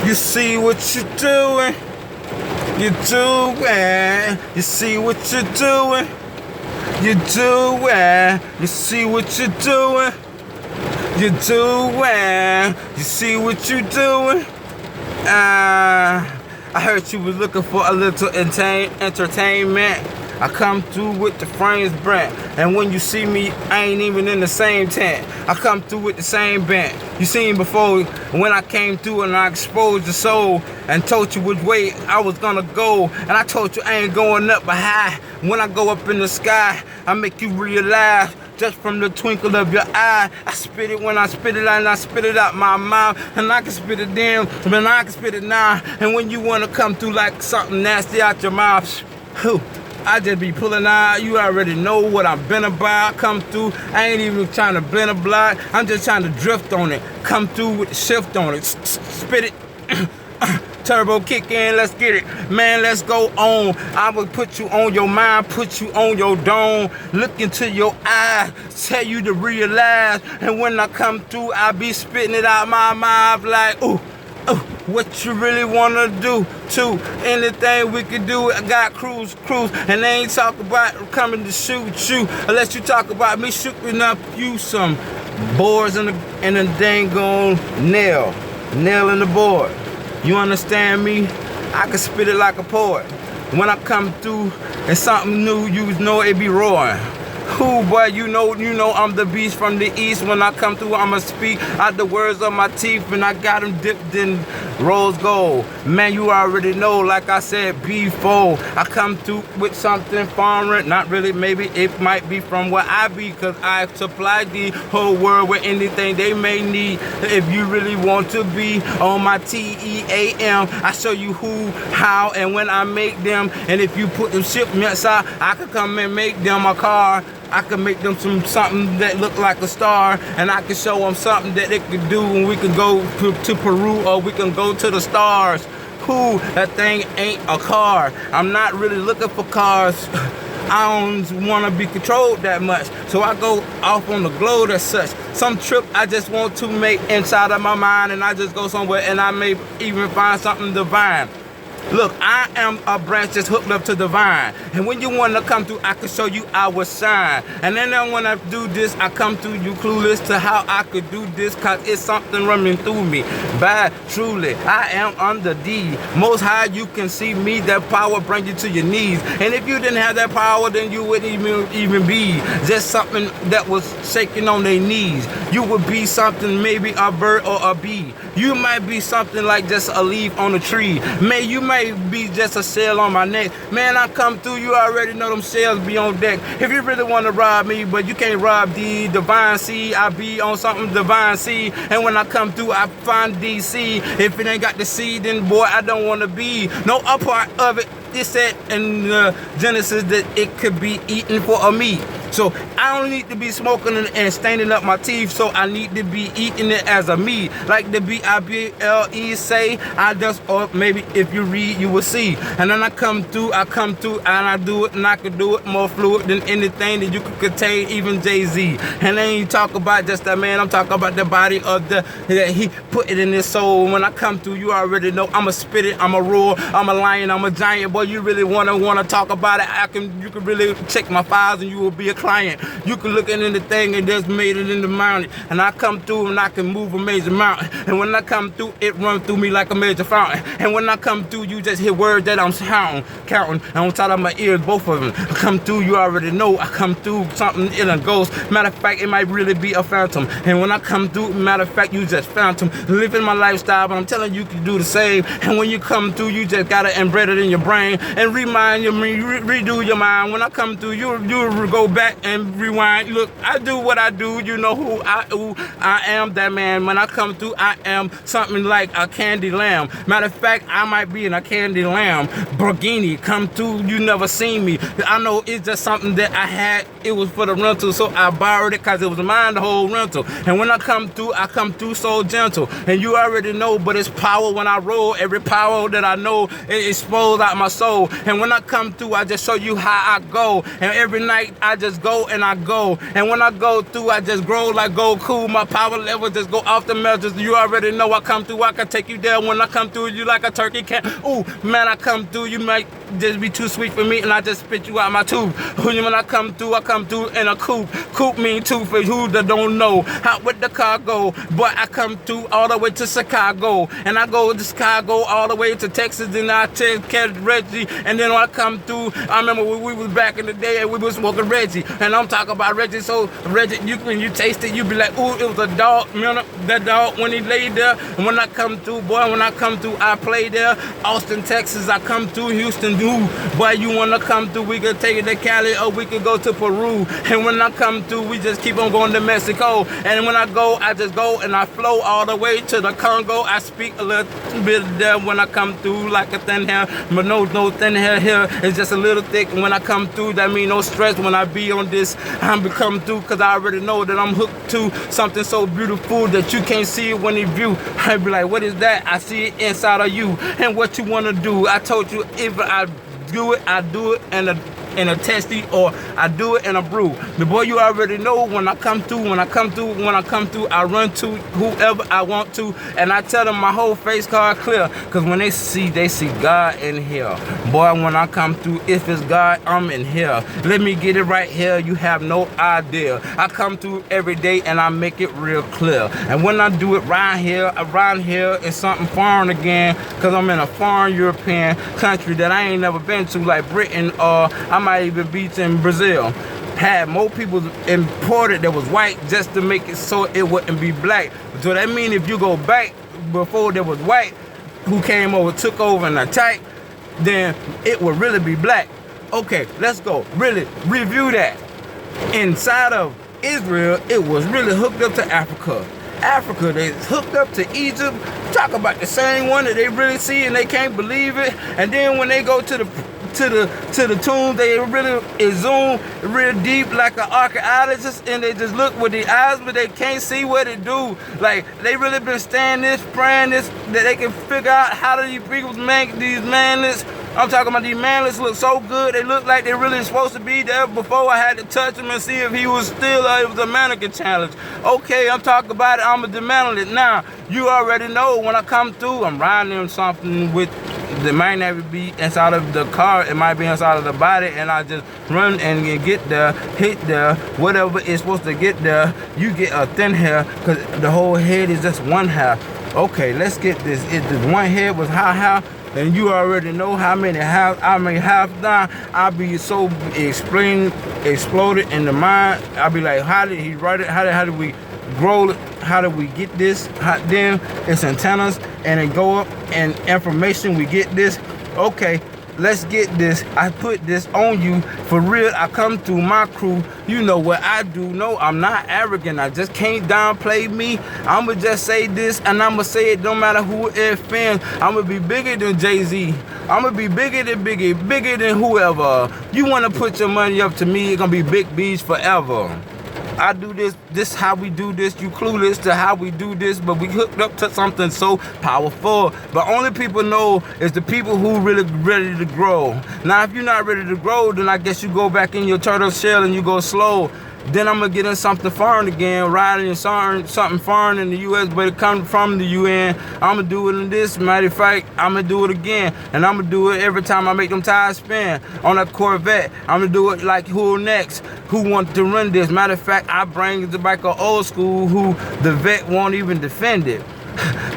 You see what you're doing? You're doing. You see what you're doing? You're doing. You see what you're doing? You're doing. You see what you're doing? I heard you was looking for a little entertainment. I come through with the frames brand, and when you see me, I ain't even in the same tent. I come through with the same bent. You seen before when I came through and I exposed your soul and told you which way I was gonna go, and I told you I ain't going up but high. When I go up in the sky, I make you realize just from the twinkle of your eye. I spit it when I spit it out, and I spit it out my mouth, and I can spit it then, but I can spit it now. And when you wanna come through like something nasty out your mouth, whew, I just be pulling out. You already know what I've been about. Come through, I ain't even trying to blend a block. I'm just trying to drift on it. Come through with the shift on it. Spit it. Turbo kick in, let's get it. Man, let's go on. I will put you on your mind, put you on your dome. Look into your eyes, tell you to realize. And when I come through, I be spitting it out my mouth like, ooh. What you really wanna do too? Anything we can do, I got cruise, and they ain't talk about coming to shoot you unless you talk about me shooting up you some boards in the dang nail in the board. You understand me? I can spit it like a poet. When I come through and something new, you know it be roaring. Who, boy, you know I'm the beast from the east. When I come through, I'ma speak out the words of my teeth, and I got them dipped in rose gold. Man, you already know, like I said before, I come through with something foreign. Not really, maybe it might be from where I be, cause I supply the whole world with anything they may need. If you really want to be on my TEAM, I show you who, how, and when I make them. And if you put them shipments out, I could come and make them a car. I can make them something that look like a star, and I can show them something that they could do, and we can go to Peru, or we can go to the stars. Who, that thing ain't a car. I'm not really looking for cars. I don't want to be controlled that much, so I go off on the globe as such. Some trip I just want to make inside of my mind, and I just go somewhere, and I may even find something divine. Look, I am a branch that's hooked up to the vine. And when you want to come through, I can show you our shine. And then when I do this, I come through you clueless to how I could do this, cause it's something running through me. But truly, I am under D. Most high, you can see me. That power bring you to your knees. And if you didn't have that power, then you wouldn't even be just something that was shaking on their knees. You would be something, maybe a bird or a bee. You might be something like just a leaf on a tree. You might be just a shell on my neck. Man, I come through, you already know them shells be on deck. If you really want to rob me, but you can't rob the divine seed, I be on something divine seed. And when I come through, I find DC. If it ain't got the seed, then boy, I don't want to be. No upper part of it. It said in Genesis that it could be eaten for a meat. So I don't need to be smoking and staining up my teeth, so I need to be eating it as a meat. Like the Bible say, I just, or maybe if you read, you will see. And then I come through, and I do it, and I can do it more fluid than anything that you could contain, even Jay-Z. And then you talk about just that, man, I'm talking about the body of that he put it in his soul. When I come through, you already know I'm a spit it, I'm a roar, I'm a lion, I'm a giant. Boy, you really wanna talk about it, you can really check my files and you will be a client. You can look at anything and just made it in the mountain. And I come through and I can move a major mountain. And when I come through, it runs through me like a major fountain. And when I come through, you just hear words that I'm counting. And on top of my ears, both of them. I come through, you already know. I come through, something ill and ghost. Matter of fact, it might really be a phantom. And when I come through, matter of fact, you just phantom. Living my lifestyle, but I'm telling you, you can do the same. And when you come through, you just gotta embed it in your brain and redo your mind. When I come through, you go back and rewind. Look, I do what I do. You know who I am, that man. When I come through, I am something like a candy lamb. Matter of fact, I might be in a candy lamb. Burgini, come through, you never seen me. I know it's just something that I had. It was for the rental, so I borrowed it because it was mine, the whole rental. And when I come through so gentle. And you already know, but it's power when I roll. Every power that I know, it explodes out my soul. And when I come through, I just show you how I go. And every night, I just just go and I go. And when I go through, I just grow like Goku. My power level just go off the measures. You already know I come through, I can take you there. When I come through, you like a turkey can. Ooh, man, I come through, you might just be too sweet for me, and I just spit you out my tooth. When I come through in a coupe. Coupe mean two for who that don't know. How with the car go, but I come through all the way to Chicago, and I go to Chicago all the way to Texas, and I take care of Reggie, and then when I come through, I remember when we was back in the day and we was smoking Reggie, and I'm talking about Reggie. So Reggie, when you taste it, you be like, ooh, it was a dog. You know, that dog when he laid there. And when I come through, boy, when I come through, I play there. Austin, Texas, I come through. Houston, do. Boy, you wanna come through? We could take it to Cali, or we could go to Peru. And when I come through, we just keep on going to Mexico. And when I go, I just go and I flow all the way to the Congo. I speak a little bit there when I come through, like a thin hair, but no thin hair here. It's just a little thick. When I come through, that mean no stress. When I be on this, I'm come through, cause I already know that I'm hooked to something so beautiful that you can't see it when you view. I be like, what is that? I see it inside of you. And what you wanna do? I told you, if I do it, I do it in a testy, or I do it in a brew. The boy, you already know when I come through, I run to whoever I want to, and I tell them my whole face card clear, cause when they see God in here. Boy, when I come through, if it's God, I'm in here. Let me get it right here, you have no idea. I come through every day and I make it real clear. And when I do it around here, it's something foreign again, cause I'm in a foreign European country that I ain't never been to, like Britain, or I might even be in Brazil. Had more people imported that was white just to make it so it wouldn't be black. So that means if you go back before there was white who came over, took over and attacked, then it would really be black. Okay, let's go. Really review that. Inside of Israel, it was really hooked up to Africa. Africa, they hooked up to Egypt. Talk about the same one that they really see and they can't believe it. And then when they go to the tomb, they really zoom real deep like an archaeologist, and they just look with the eyes, but they can't see what it do. Like, they really been standing this, praying this, that they can figure out how do these people make these manlets. I'm talking about these manlets look so good, they look like they really supposed to be there. Before I had to touch him and see if he was still, it was a mannequin challenge. Okay, I'm talking about it, I'm a dismantle it. Now, you already know when I come through, I'm riding on something with, it might never be inside of the car, it might be inside of the body, and I just run and get there, hit there, whatever it's supposed to get there. You get a thin hair, because the whole head is just one hair. Okay, let's get this. If the one head was how, and you already know how many half down, I'll be so exploded in the mind. I'll be like, how did he write it? How did we grow it? How do we get this? Then it's antennas and it go up, and information, we get this. Okay, let's get this. I put this on you for real. I come through my crew. You know what I do. No, I'm not arrogant. I just can't downplay me. I'ma just say this, and I'ma say it no matter who it offends. I'ma be bigger than Jay-Z. I'ma be bigger than Biggie, bigger than whoever. You wanna put your money up to me, it's gonna be Big B's forever. I do this how we do this. You clueless to how we do this, but we hooked up to something so powerful. But only people know is the people who really ready to grow. Now, if you're not ready to grow, then I guess you go back in your turtle shell and you go slow. Then I'm gonna get in something foreign again, riding in something foreign in the U.S., but it comes from the UN. I'm gonna do it in this. Matter of fact, I'm gonna do it again, and I'm gonna do it every time I make them tires spin on that Corvette. I'm gonna do it like who next? Who wants to run this? Matter of fact, I bring the bike of old school who the vet won't even defend it,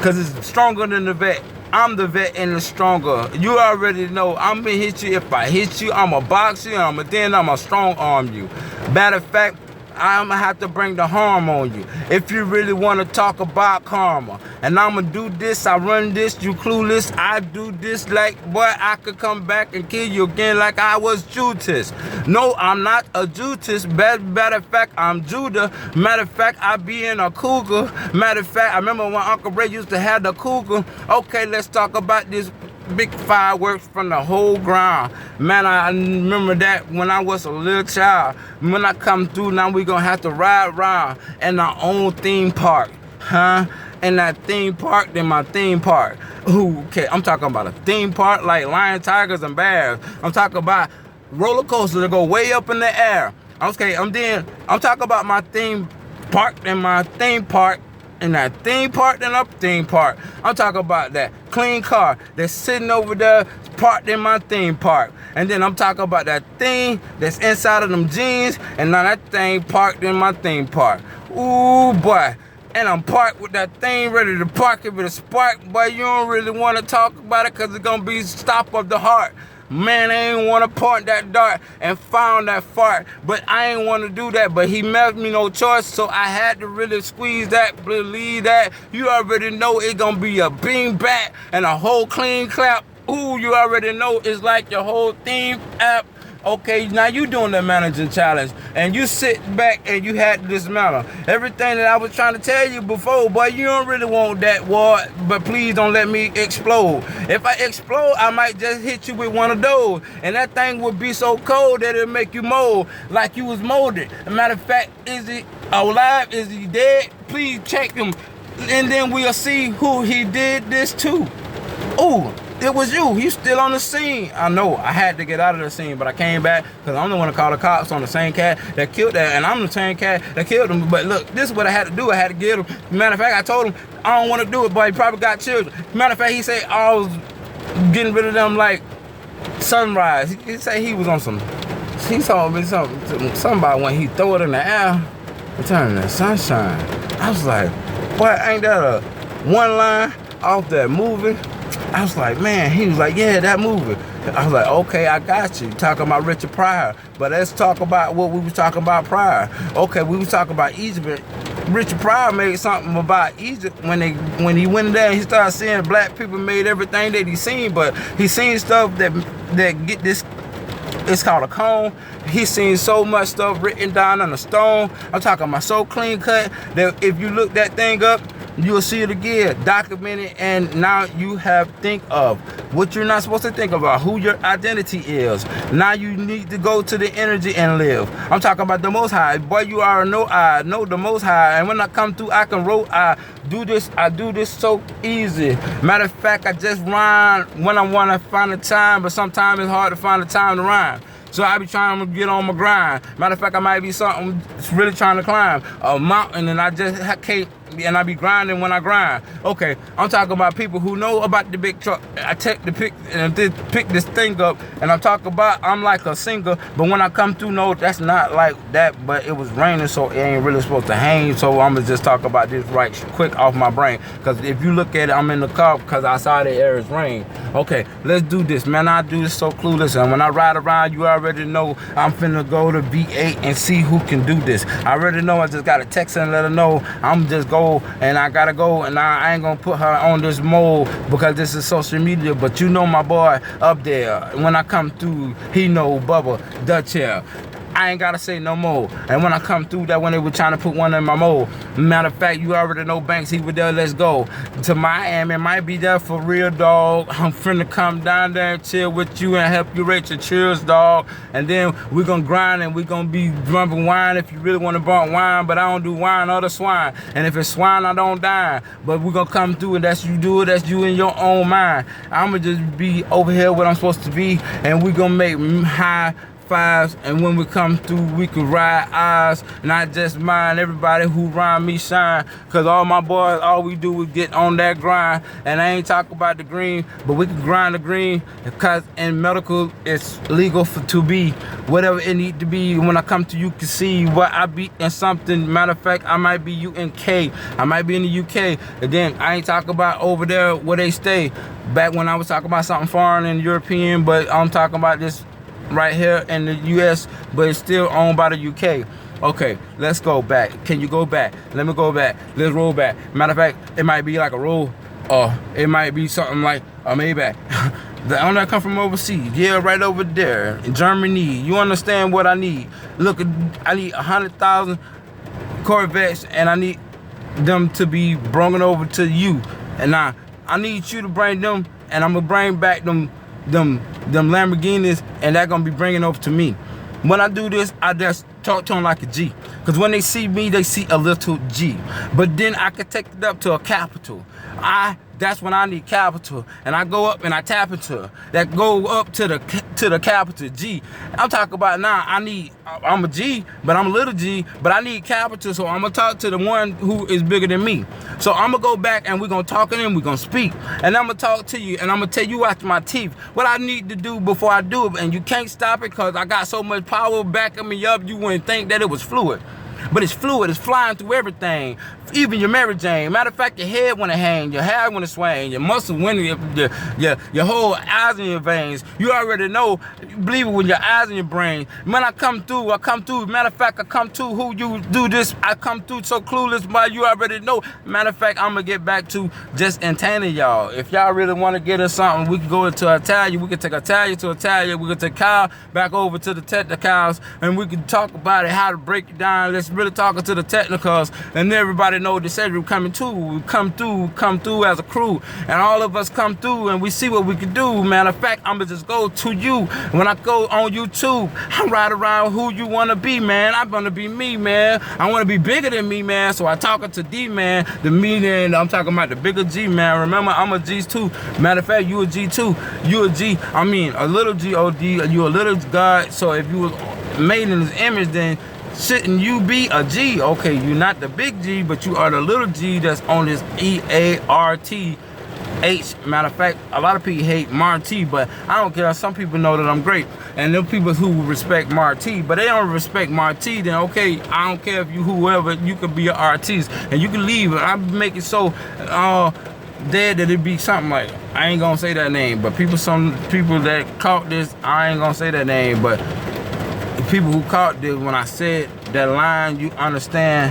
cause it's stronger than the vet. I'm the vet and the stronger. You already know I'm gonna hit you. If I hit you, I'ma box you, and then I'ma strong arm you. Matter of fact, I'm gonna have to bring the harm on you if you really want to talk about karma. And I'm gonna do this, I run this, you clueless. I do this like, boy, I could come back and kill you again like I was Judas. No, I'm not a Judas. Matter of fact, I'm Judah. Matter of fact, I be in a cougar. Matter of fact, I remember when Uncle Ray used to have the cougar. Okay, let's talk about this big fireworks from the whole ground. Man, I remember that when I was a little child. When I come through, now we gonna have to ride around in our own theme park. Huh? In that theme park, then my theme park. Ooh, okay, I'm talking about a theme park like lions, tigers, and bears. I'm talking about roller coasters that go way up in the air. Okay, I'm talking about my theme park and my theme park. And that theme park and up theme park. I'm talking about that clean car that's sitting over there parked in my theme park. And then I'm talking about that thing that's inside of them jeans, and now that thing parked in my theme park. Ooh, boy. And I'm parked with that thing ready to park it with a spark, but you don't really want to talk about it because it's going to be stop of the heart. Man, I ain't want to point that dart and found that fart, but I ain't want to do that, but he left me no choice, so I had to really squeeze that, believe that. You already know it's going to be a beam back and a whole clean clap. Ooh, you already know it's like your whole theme app. Okay, now you doing the managing challenge, and you sit back and you had to dismantle everything that I was trying to tell you before, boy. You don't really want that, boy, but please don't let me explode. If I explode, I might just hit you with one of those, and that thing would be so cold that it'll make you mold like you was molded. As a matter of fact, is he alive? Is he dead? Please check him, and then we'll see who he did this to. Ooh. It was you. You still on the scene. I know. I had to get out of the scene, but I came back because I'm the one to call the cops on the same cat that killed that, and I'm the same cat that killed him. But look, this is what I had to do. I had to get him. Matter of fact, I told him I don't want to do it, but he probably got children. Matter of fact, he said I was getting rid of them like sunrise. He said he was on some. He told me something about when he throw it in the air, it turned into sunshine. I was like, boy, ain't that a one line off that movie? I was like, man, he was like, yeah, that movie. I was like, okay, I got you. Talking about Richard Pryor. But let's talk about what we was talking about prior. Okay, we was talking about Egypt. Richard Pryor made something about Egypt when he went in there and he started seeing black people made everything that he seen, but he seen stuff that get this, it's called a cone. He seen so much stuff written down on a stone. I'm talking about so clean cut that if you look that thing up, you'll see it again, documented, and now you have think of what you're not supposed to think about, who your identity is. Now you need to go to the energy and live. I'm talking about the Most High. Boy, you are I know the Most High, and when I come through, I can roll. I do this so easy. Matter of fact, I just rhyme when I want to find the time, but sometimes it's hard to find the time to rhyme. So I be trying to get on my grind. Matter of fact, I might be something really trying to climb a mountain, and I just can't, and I be grinding when I grind. Okay, I'm talking about people who know about the big truck. I take the pick this thing up, and I'm talking about I'm like a singer, but when I come through, no, that's not like that. But it was raining, so it ain't really supposed to hang. So I'm gonna just talk about this right quick off my brain. Cause if you look at it, I'm in the car because outside the air is rain. Okay, let's do this, man. I do this so clueless, and when I ride around, you already know I'm finna go to V8 and see who can do this. I already know I just gotta text her and let her know I'm just go, and I gotta go, and I ain't gonna put her on this mold because this is social media. But you know my boy up there, when I come through, he know Bubba Dutch here. I ain't gotta say no more. And when I come through that, when they were trying to put one in my mold, matter of fact, you already know Banks, he was there. Let's go to Miami. Might be there for real, dog. I'm finna come down there and chill with you and help you rate your cheers, dog. And then we're gonna grind and we're gonna be bumping wine if you really wanna bump wine. But I don't do wine or the swine. And if it's swine, I don't dine. But we're gonna come through, and that's you do it. That's you in your own mind. I'ma just be over here what I'm supposed to be, and we're gonna make high fives, and when we come through, we can ride eyes, not just mine. Everybody who around me shine, cause all my boys, all we do is get on that grind. And I ain't talking about the green, but we can grind the green, because in medical it's legal to be whatever it need to be. When I come to you can see what I be in something. Matter of fact, I might be UK, I might be in the UK, and then I ain't talking about over there where they stay. Back when I was talking about something foreign and European, but I'm talking about this right here in the US, but it's still owned by the UK. Okay, let's go back. Can you go back? Let me go back. Let's roll back. Matter of fact, it might be like a roll, or it might be something like a Maybach. The owner come from overseas. Yeah, right over there in Germany. You understand what I need? Look, I need 100,000 Corvettes, and I need them to be brought over to you. And I need you to bring them, and I'm gonna bring back them Lamborghinis, and they're gonna be bringing over to me. When I do this, I just talk to them like a G, because when they see me, they see a little G. But then I can take it up to a capital. That's when I need capital, and I go up and I tap into that, go up to the capital G. I'm talking about now. I'm a G, but I'm a little G, but I need capital, so I'm gonna talk to the one who is bigger than me. So I'm gonna go back and we're gonna talk, and then we're gonna speak, and I'm gonna talk to you, and I'm gonna tell you after my teeth what I need to do before I do it, and you can't stop it because I got so much power backing me up. You wouldn't think that it was fluid. But it's fluid, it's flying through everything, even your Mary Jane. Matter of fact, your head when it hang, your hair when it swing, your muscles when your whole eyes in your veins. You already know, you believe it with your eyes in your brain. When I come through. Matter of fact, I come through who you do this, I come through so clueless, but you already know. Matter of fact, I'm gonna get back to just entertaining y'all. If y'all really wanna get us something, we can go into Italian, we can take Italian to Italian, we can take Kyle back over to the technicals, and we can talk about it, how to break it down. Let's really talking to the technicals, and everybody know the said we're coming too. We come through as a crew, and all of us come through, and we see what we can do. Matter of fact, I'm gonna just go to you. When I go on YouTube, I'm right around who you wanna be, man. I'm gonna be me, man. I wanna be bigger than me, man. So I talking to D, man. The me, and I'm talking about the bigger G, man. Remember, I'm a G too. Matter of fact, you a G too. You a G. I mean, a little G-O-D. You a little God. So if you was made in His image, then shouldn't you be a G? Okay, you're not the big G, but you are the little G that's on this EARTH. Matter of fact, a lot of people hate Marty, but I don't care. Some people know that I'm great, and them people who respect Marty, but they don't respect Marty, then okay, I don't care if you whoever, you could be an artist, and you can leave. I make it so dead that it be something like, I ain't gonna say that name, but some people that caught this, I ain't gonna say that name, but people who caught this, when I said that line, you understand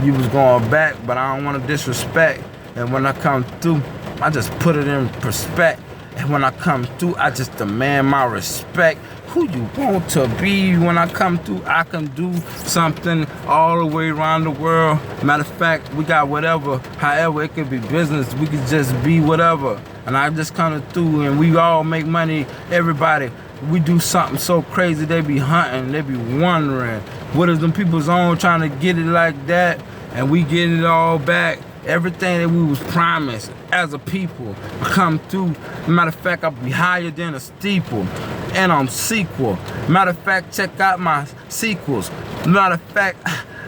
you was going back, but I don't want to disrespect. And when I come through, I just put it in perspective. And when I come through, I just demand my respect. Who you want to be? When I come through, I can do something all the way around the world. Matter of fact, we got whatever, however, it could be business. We could just be whatever. And I just come through, and we all make money, everybody. We do something so crazy, they be hunting, they be wondering, what is them people's on trying to get it like that, and we getting it all back. Everything that we was promised as a people come through. Matter of fact, I'll be higher than a steeple, and I'm sequel. Matter of fact, check out my sequels. Matter of fact,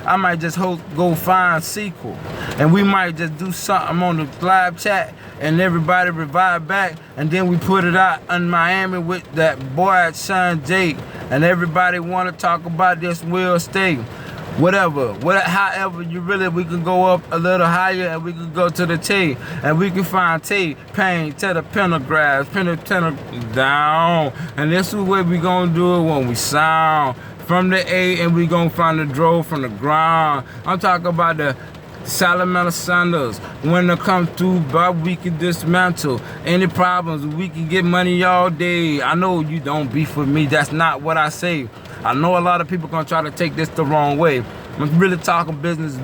I might just go find sequel, and we might just do something on the live chat, and everybody revive back, and then we put it out in Miami with that boy Sean Jake, and everybody want to talk about this Will State. Whatever, however you really, we can go up a little higher, and we can go to the T, and we can find T, pain, to the pentagraphs, down, and this is what we gonna do it when we sound from the A, and we gonna find the drove from the ground. I'm talking about the Salamander Sanders. When they come through, but we can dismantle any problems. We can get money all day. I know you don't beef with me. That's not what I say. I know a lot of people gonna try to take this the wrong way. I'm really talking business,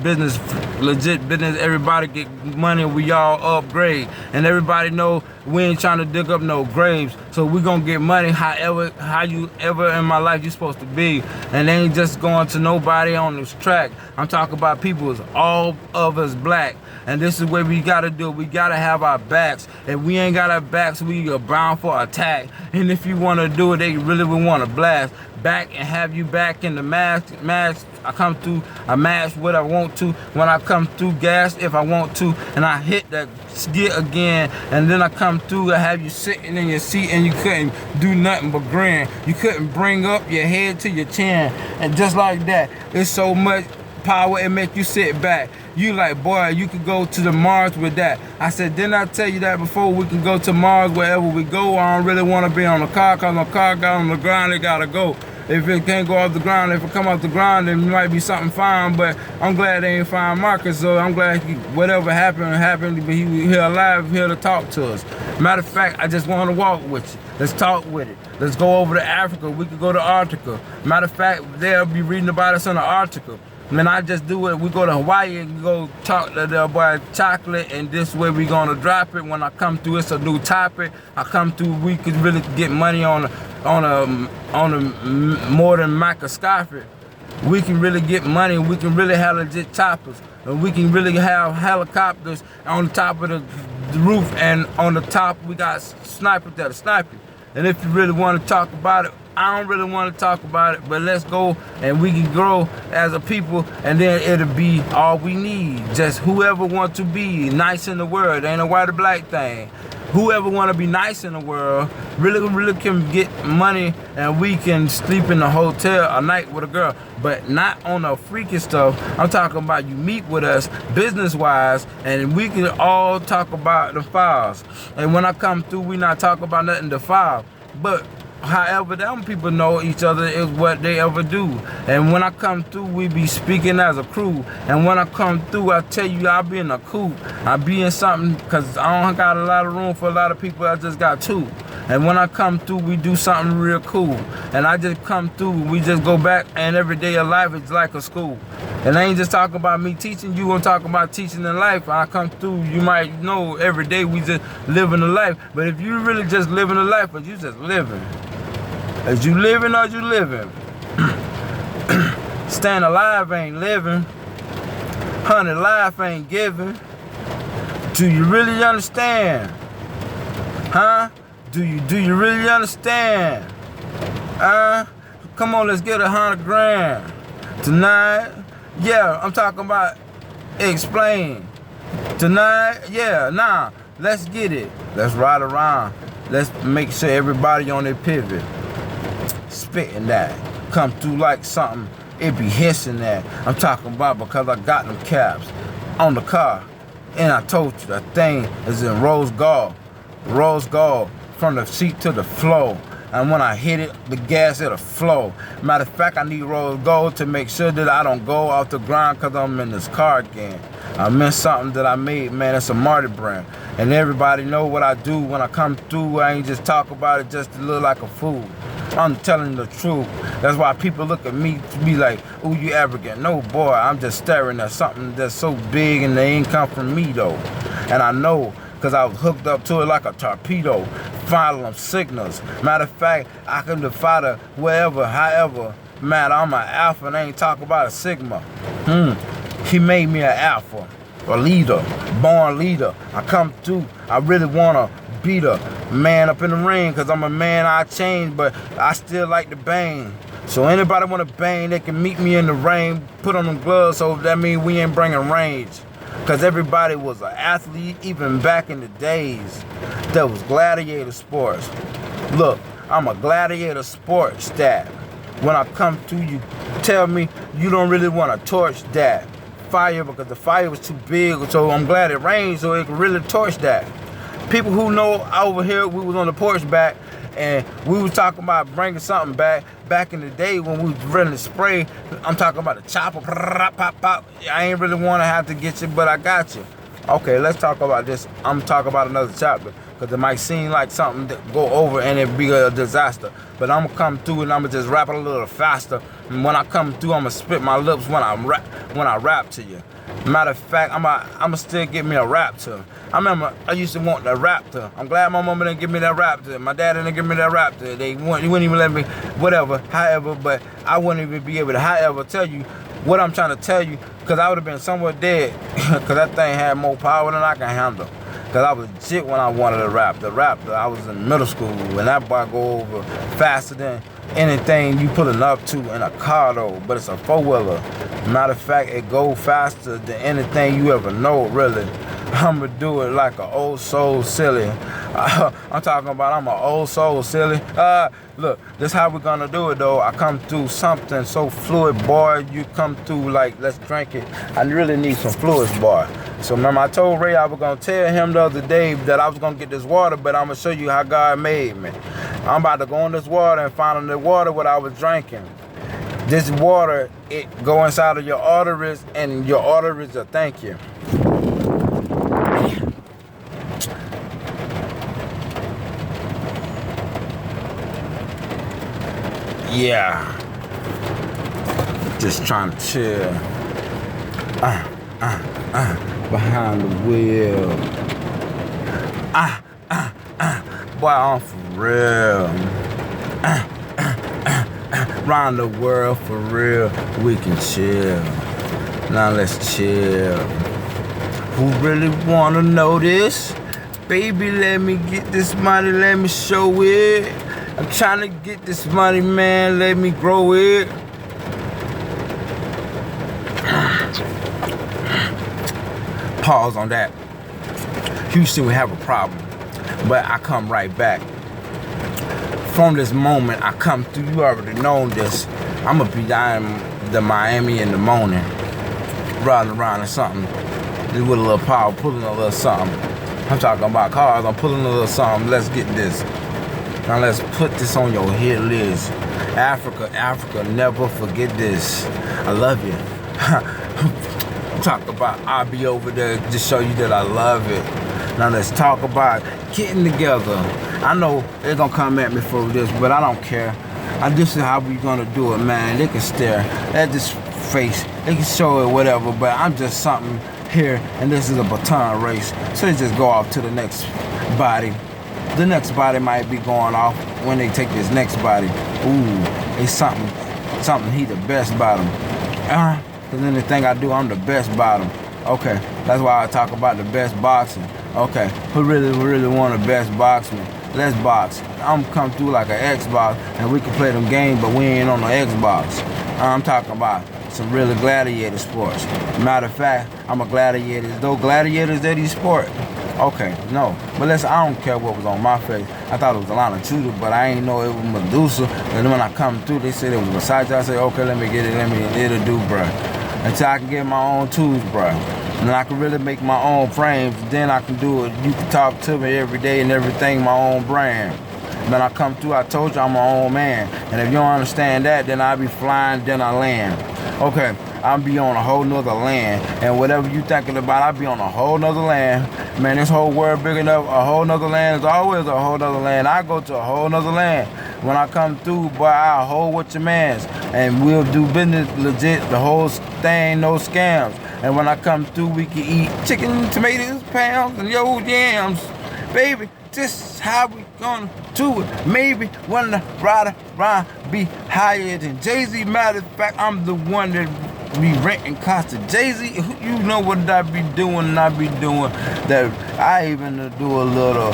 legit business. Everybody get money, we all upgrade. And everybody know we ain't trying to dig up no graves. So we gonna get money how you ever in my life you supposed to be. And they ain't just going to nobody on this track. I'm talking about people, all of us black. And this is what we gotta do. We gotta have our backs. If we ain't got our backs, we are bound for attack. And if you wanna do it, they really would wanna blast back and have you back in the mask. I come through, I mash what I want to. When I come through, gas if I want to, and I hit that skit again, and then I come through, I have you sitting in your seat, and you couldn't do nothing but grin. You couldn't bring up your head to your chin, and just like that, it's so much power, it make you sit back. You like, boy, you could go to the Mars with that. I said, didn't I tell you that before? We can go to Mars wherever we go. I don't really want to be on the car, because my car got on the ground, it gotta go. If it can't go off the ground, if it come off the ground, then it might be something fine, but I'm glad they ain't find Marcus, so I'm glad whatever happened, but he alive, here to talk to us. Matter of fact, I just want to walk with you. Let's talk with it. Let's go over to Africa. We could go to Antarctica. Matter of fact, they'll be reading about us in the Antarctica. Man, I just do it. We go to Hawaii and go talk to the boy Chocolate, and this way we gonna drop it. When I come through, it's a new topic. I come through, we could really get money on a more than microscopic. We can really get money. We can really have legit topics. and we can really have helicopters on the top of the roof, and on the top we got snipers that'll snipe you. And if you really want to talk about it, I don't really want to talk about it, but let's go and we can grow as a people, and then it'll be all we need. Just whoever want to be nice in the world, ain't a white or black thing. Whoever want to be nice in the world really can get money, and we can sleep in the hotel a night with a girl, but not on the freaky stuff. I'm talking about you meet with us business-wise, and we can all talk about the files. And when I come through, we not talk about nothing to file, but however them people know each other is what they ever do. And when I come through, we be speaking as a crew. And when I come through, I tell you, I be in a coupe. I be in something, because I don't got a lot of room for a lot of people. I just got two. And when I come through, we do something real cool. And I just come through, we just go back, and every day of life is like a school. And I ain't just talking about me teaching you, I'm talking about teaching in life. When I come through, you might know every day we just living a life. But if you really just living a life, or you just living, is you living or you living? Staying alive ain't living. 100 life ain't giving. Do you really understand? Huh? Do you really understand? Come on, let's get 100 grand tonight. Yeah, I'm talking about explain. Tonight, yeah, nah, let's get it. Let's ride around. Let's make sure everybody on their pivot. Spitting that. Come through like something, it be hissing that. I'm talking about because I got them caps on the car. And I told you, that thing is in rose gold. Rose gold from the seat to the floor. And when I hit it, the gas, it'll flow. Matter of fact, I need rose gold to make sure that I don't go off the ground, because I'm in this car again. I'm in something that I made, man, it's a Marty brand. And everybody know what I do when I come through. I ain't just talk about it just to look like a fool. I'm telling the truth. That's why people look at me to be like, ooh, you arrogant. No, boy, I'm just staring at something that's so big, and they ain't come from me, though. And I know, because I was hooked up to it like a torpedo, following signals. Matter of fact, I can defy the wherever, however. Man, I'm an alpha, and I ain't talking about a sigma. He made me an alpha, a leader, born leader. I come through, I really want to beat a man up in the ring, because I'm a man, I change, but I still like to bang. So anybody want to bang, they can meet me in the ring, put on them gloves, so that means we ain't bringing range. Because everybody was an athlete, even back in the days. There was gladiator sports. Look, I'm a gladiator sports stat. When I come through, you tell me you don't really want to torch that fire, because the fire was too big, so I'm glad it rained so it could really torch that. People who know over here, we was on the porch back, and we was talking about bringing something back in the day when we was running the spray. I'm talking about the chopper, pop, pop. I ain't really want to have to get you, but I got you. Okay, let's talk about this. I'm talking about another chapter, because it might seem like something that go over and it be a disaster. But I'm gonna come through and I'm gonna just rap it a little faster. And when I come through, I'm gonna spit my lips when I rap to you. Matter of fact, I'm gonna still get me a raptor. I remember I used to want the raptor. I'm glad my mama didn't give me that raptor. My dad didn't give me that raptor. He wouldn't even let me, whatever, however, but I wouldn't even be able to, however, tell you what I'm trying to tell you, because I would have been somewhere dead, because that thing had more power than I can handle. Because I was legit when I wanted a raptor. I was in middle school, and that boy go over faster than anything you pulling up to in a car, though, but it's a four-wheeler. Matter of fact, it go faster than anything you ever know, really. I'ma do it like an old soul silly. I'm talking about I'm an old soul silly. Look, this how we're gonna do it, though. I come through something so fluid, boy. You come through like, let's drink it. I really need some fluids, boy. So remember, I told Ray I was gonna tell him the other day that I was gonna get this water, but I'm gonna show you how God made me. I'm about to go in this water and find in the water what I was drinking. This water, it go inside of your arteries, and your arteries will thank you. Yeah. Just trying to chill. Behind the wheel. Boy, I'm for real. Round the world for real, we can chill. Now let's chill. Who really wanna know this? Baby, let me get this money, let me show it. I'm trying to get this money, man, let me grow it. Pause on that. Houston, we have a problem, but I come right back. From this moment, I come through, you already know this. I'ma be down to Miami in the morning, riding around or something, just with a little power, pulling a little something. I'm talking about cars, I'm pulling a little something, let's get this. Now let's put this on your hit list. Africa, Africa, never forget this. I love you. Talk about I'll be over there to show you that I love it. Now let's talk about getting together. I know they're gonna come at me for this, but I don't care. This is how we gonna do it, man. They can stare at this face, they can show it whatever, but I'm just something here, and this is a baton race. So they just go off to the next body. The next body might be going off when they take this next body. Ooh, it's something he the best bottom. Cause anything I do, I'm the best bottom. Okay, that's why I talk about the best boxing. Okay, who really want the best boxing? Let's box. I'm come through like an Xbox, and we can play them games, but we ain't on the Xbox. I'm talking about some really gladiator sports. Matter of fact, I'm a gladiator. Those gladiators that he sport. Okay, no, but I don't care what was on my face. I thought it was a lot of Tudor, but I ain't know it was Medusa. And then when I come through, they said it was Versace. I said, okay, let me get it, it'll do, bruh. Until I can get my own tools, bruh. And I can really make my own frames, then I can do it. You can talk to me every day and everything, my own brand. When I come through, I told you I'm my own man. And if you don't understand that, then I'll be flying, then I land. Okay, I'll be on a whole nother land. And whatever you thinking about, I'll be on a whole nother land. Man, this whole world big enough, a whole nother land is always a whole nother land. I go to a whole nother land. When I come through, boy, I'll hold with your mans. And we'll do business legit, the whole thing, no scams. And when I come through, we can eat chicken, tomatoes, pounds, and yo yams. Baby, this is how we gonna do it. Maybe when the rider be higher than Jay-Z. Matter of fact, I'm the one that be renting cars to Jay-Z. You know what I be doing, and I be doing that. I even do a little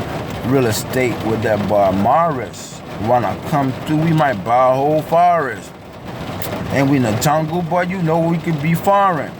real estate with that boy Morris. When I come through, we might buy a whole forest. And we in the jungle, boy, you know we could be foreign.